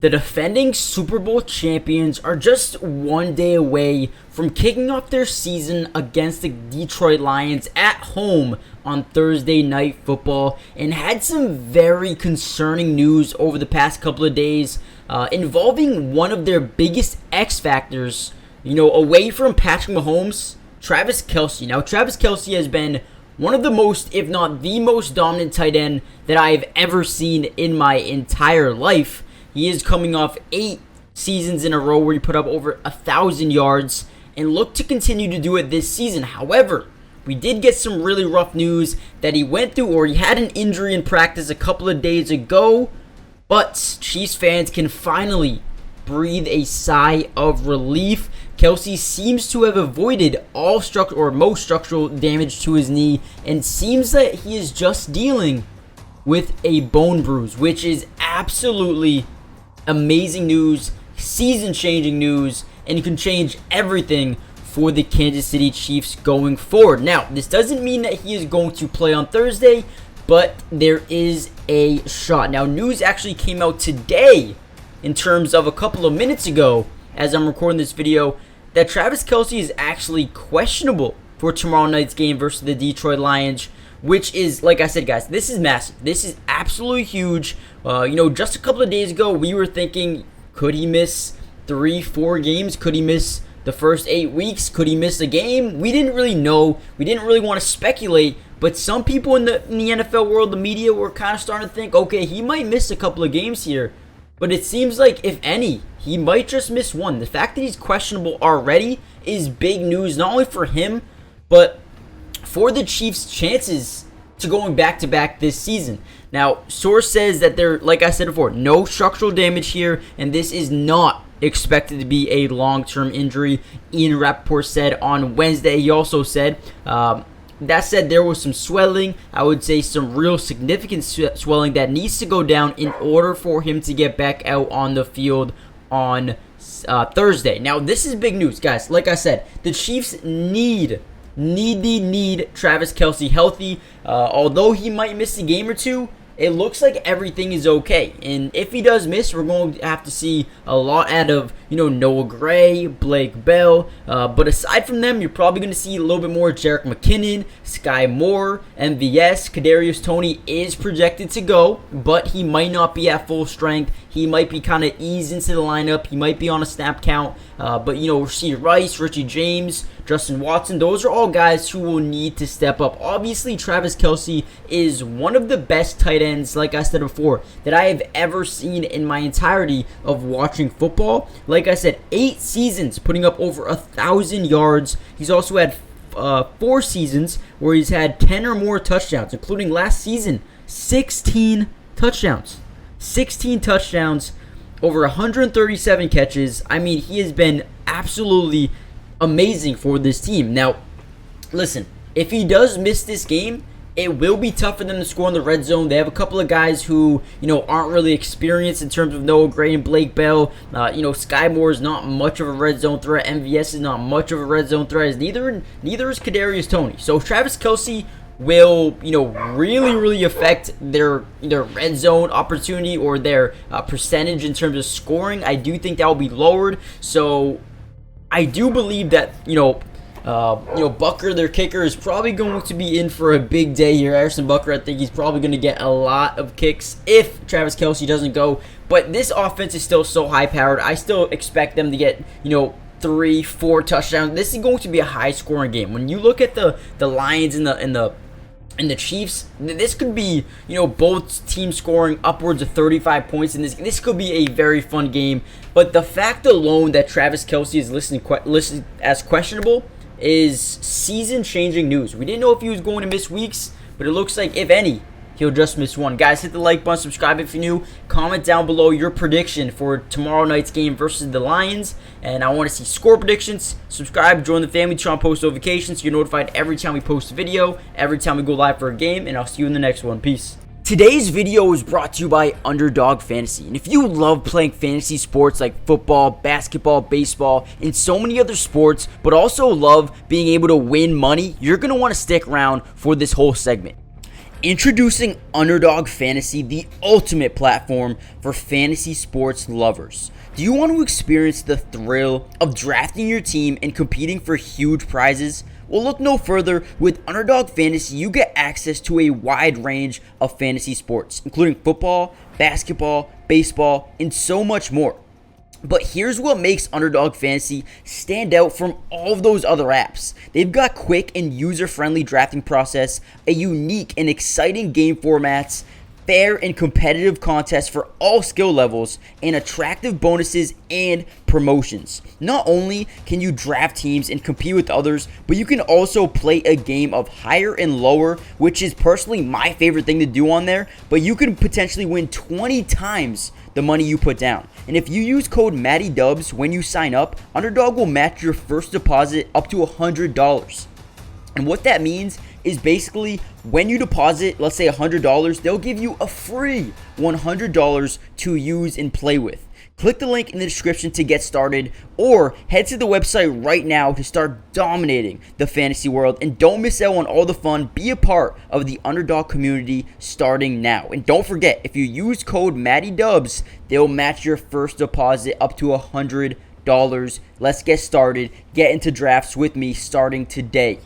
The defending Super Bowl champions are just one day away from kicking off their season against the Detroit Lions at home on Thursday Night Football, and had some very concerning news over the past couple of days involving one of their biggest X factors, away from Patrick Mahomes, Travis Kelce. Now, Travis Kelce has been one of the most, if not the most dominant tight end that I've ever seen in my entire life. He is coming off 8 seasons in a row where he put up over 1,000 yards and looked to continue to do it this season. However, we did get some really rough news that he went through, or he had an injury in practice a couple of days ago. But Chiefs fans can finally breathe a sigh of relief. Kelce seems to have avoided all most structural damage to his knee, and seems that he is just dealing with a bone bruise, which is absolutely amazing news, season-changing news, and it can change everything for the Kansas City Chiefs going forward. Now, this doesn't mean that he is going to play on Thursday, but there is a shot. Now, news actually came out today, in terms of a couple of minutes ago, as I'm recording this video, that Travis Kelce is actually questionable for tomorrow night's game versus the Detroit Lions, which is, like I said, guys, this is massive. This is absolutely huge. Just a couple of days ago, we were thinking, could he miss 3-4 games? Could he miss the first 8 weeks? Could he miss a game? We didn't really know. We didn't really want to speculate, but some people in the NFL world, the media, were kind of starting to think, okay, he might miss a couple of games here. But it seems like, if any, he might just miss one. The fact that he's questionable already is big news, not only for him, but for the Chiefs' chances to going back-to-back this season. Now, source says that there, like I said before, no structural damage here, and this is not expected to be a long-term injury. Ian Rappaport said on Wednesday. He also said, that said, there was some swelling. I would say some real significant swelling that needs to go down in order for him to get back out on the field on Thursday. Now, this is big news, guys. Like I said, the Chiefs need Travis Kelce healthy. Although he might miss a game or two, it looks like everything is okay. And if he does miss, we're going to have to see a lot out of, Noah Gray, Blake Bell. But aside from them, you're probably going to see a little bit more Jerick McKinnon, Sky Moore, MVS. Kadarius Toney is projected to go, but he might not be at full strength. He might be kind of eased into the lineup. He might be on a snap count. But Rashee Rice, Richie James, Justin Watson, those are all guys who will need to step up. Obviously, Travis Kelce is one of the best tight ends, like I said before, that I have ever seen in my entirety of watching football. Like I said, 8 seasons putting up over 1,000 yards. He's also had 4 seasons where he's had 10 or more touchdowns, including last season, 16 touchdowns. 16 touchdowns, over 137 catches. I mean, he has been absolutely amazing for this team. Now, listen, if he does miss this game, it will be tough for them to score in the red zone. They have a couple of guys who, aren't really experienced in terms of Noah Gray and Blake Bell. Sky Moore is not much of a red zone threat. MVS is not much of a red zone threat. Neither is Kadarius Toney. So Travis Kelce will, really affect their red zone opportunity, or their percentage in terms of scoring. I do think that will be lowered. So I do believe that, Butker, their kicker, is probably going to be in for a big day here. Harrison Butker, I think he's probably going to get a lot of kicks if Travis Kelce doesn't go. But this offense is still so high-powered. I still expect them to get, 3-4 touchdowns. This is going to be a high-scoring game. When you look at the Lions and the Chiefs, this could be, both teams scoring upwards of 35 points in this. This could be a very fun game. But the fact alone that Travis Kelce is listed as questionable is season-changing news. We didn't know if he was going to miss weeks, but it looks like, if any, he'll just miss one. Guys, hit the like button, subscribe if you're new. Comment down below your prediction for tomorrow night's game versus the Lions. And I want to see score predictions. Subscribe, join the family, turn on post notifications so you're notified every time we post a video, every time we go live for a game, and I'll see you in the next one. Peace. Today's video is brought to you by Underdog Fantasy. And if you love playing fantasy sports like football, basketball, baseball, and so many other sports, but also love being able to win money, you're going to want to stick around for this whole segment. Introducing Underdog Fantasy, the ultimate platform for fantasy sports lovers. Do you want to experience the thrill of drafting your team and competing for huge prizes? Well, look no further. With Underdog Fantasy, you get access to a wide range of fantasy sports, including football, basketball, baseball, and so much more. But here's what makes Underdog Fantasy stand out from all of those other apps. They've got quick and user-friendly drafting process, a unique and exciting game formats, fair and competitive contests for all skill levels, and attractive bonuses and promotions. Not only can you draft teams and compete with others, but you can also play a game of higher and lower, which is personally my favorite thing to do on there, but you can potentially win 20 times the money you put down. And if you use code MattyDubs when you sign up, Underdog will match your first deposit up to $100. And what that means is basically when you deposit, let's say $100, they'll give you a free $100 to use and play with. Click the link in the description to get started, or head to the website right now to start dominating the fantasy world. And don't miss out on all the fun. Be a part of the Underdog community starting now. And don't forget, if you use code MattyDubs, they'll match your first deposit up to $100. Let's get started. Get into drafts with me starting today.